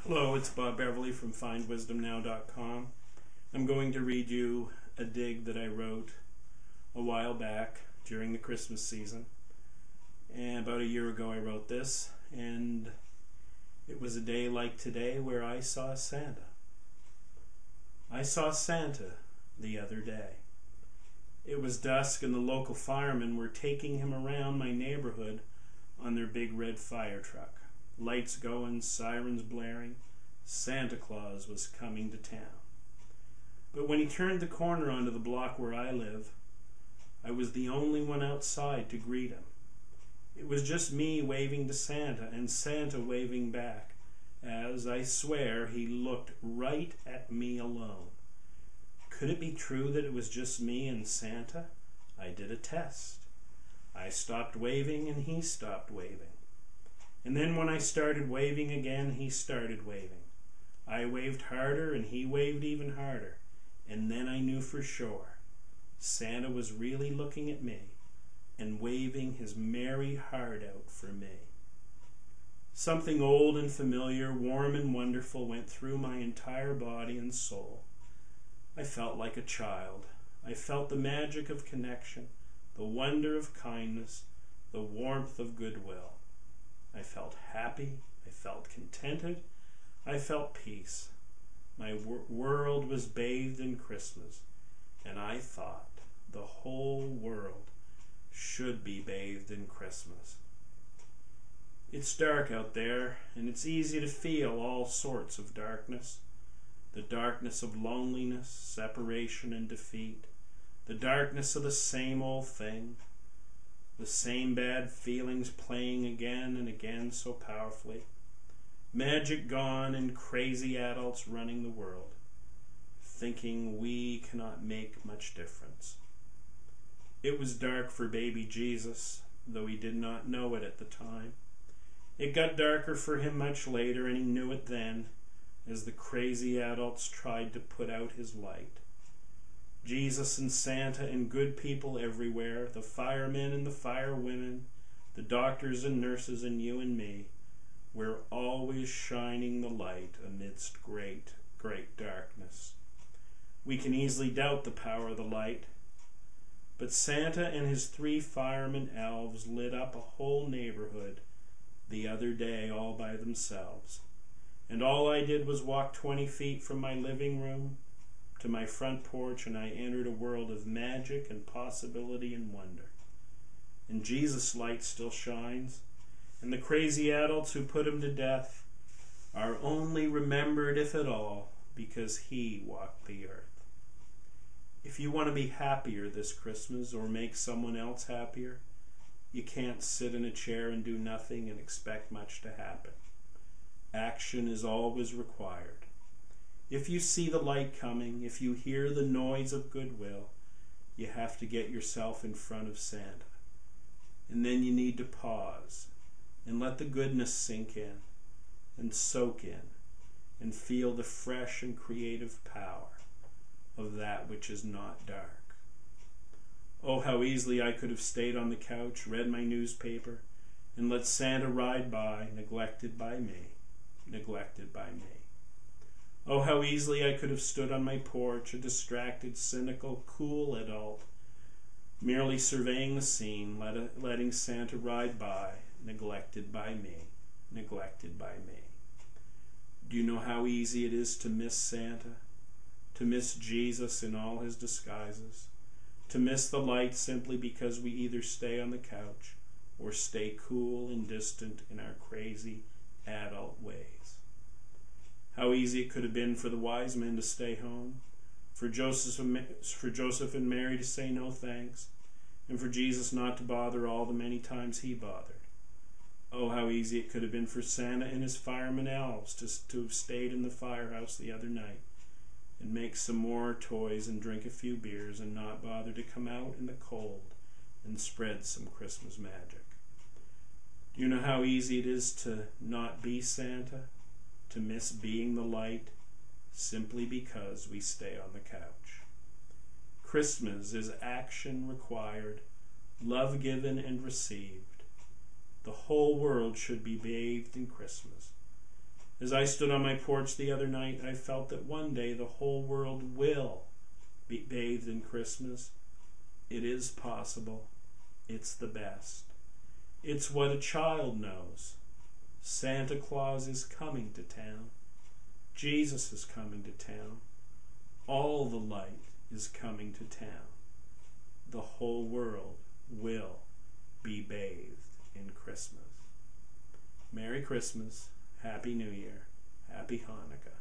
Hello, it's Bob Beverly from FindWisdomNow.com. I'm going to read you a dig that I wrote a while back during the Christmas season. And about a year ago I wrote this, and it was a day like today where I saw Santa. I saw Santa the other day. It was dusk and the local firemen were taking him around my neighborhood on their big red fire truck. Lights going, sirens blaring. Santa Claus was coming to town. But when he turned the corner onto the block where I live, I was the only one outside to greet him. It was just me waving to Santa and Santa waving back, as, I swear, he looked right at me alone. Could it be true that it was just me and Santa? I did a test. I stopped waving and he stopped waving. And then when I started waving again, he started waving. I waved harder and he waved even harder. And then I knew for sure Santa was really looking at me and waving his merry heart out for me. Something old and familiar, warm and wonderful went through my entire body and soul. I felt like a child. I felt the magic of connection, the wonder of kindness, the warmth of goodwill. I felt happy, I felt contented, I felt peace. My world was bathed in Christmas, and I thought the whole world should be bathed in Christmas. It's dark out there, and it's easy to feel all sorts of darkness. The darkness of loneliness, separation, and defeat. The darkness of the same old thing. The same bad feelings playing again and again so powerfully. Magic gone and crazy adults running the world, thinking we cannot make much difference. It was dark for baby Jesus, though he did not know it at the time. It got darker for him much later, and he knew it then, as the crazy adults tried to put out his light. Jesus and Santa and good people everywhere, the firemen and the firewomen, the doctors and nurses and you and me, we're always shining the light amidst great, great darkness. We can easily doubt the power of the light, but Santa and his 3 fireman elves lit up a whole neighborhood the other day all by themselves. And all I did was walk 20 feet from my living room to my front porch, and I entered a world of magic and possibility and wonder. And Jesus' light still shines, and the crazy adults who put him to death are only remembered, if at all, because he walked the earth. If you want to be happier this Christmas or make someone else happier, you can't sit in a chair and do nothing and expect much to happen. Action is always required. If you see the light coming, if you hear the noise of goodwill, you have to get yourself in front of Santa. And then you need to pause and let the goodness sink in and soak in and feel the fresh and creative power of that which is not dark. Oh, how easily I could have stayed on the couch, read my newspaper, and let Santa ride by, neglected by me. Neglected by me. Oh, how easily I could have stood on my porch, a distracted, cynical, cool adult, merely surveying the scene, letting Santa ride by, neglected by me, neglected by me. Do you know how easy it is to miss Santa, to miss Jesus in all his disguises, to miss the light simply because we either stay on the couch or stay cool and distant in our crazy adult ways? How easy it could have been for the wise men to stay home, for Joseph and Mary to say no thanks, and for Jesus not to bother all the many times he bothered. Oh, how easy it could have been for Santa and his fireman elves to have stayed in the firehouse the other night and make some more toys and drink a few beers and not bother to come out in the cold and spread some Christmas magic. Do you know how easy it is to not be Santa? To miss being the light simply because we stay on the couch. Christmas is action required, love given and received. The whole world should be bathed in Christmas. As I stood on my porch the other night, I felt that one day the whole world will be bathed in Christmas. It is possible. It's the best. It's what a child knows. Santa Claus is coming to town. Jesus is coming to town. All the light is coming to town. The whole world will be bathed in Christmas. Merry Christmas, Happy New Year, Happy Hanukkah.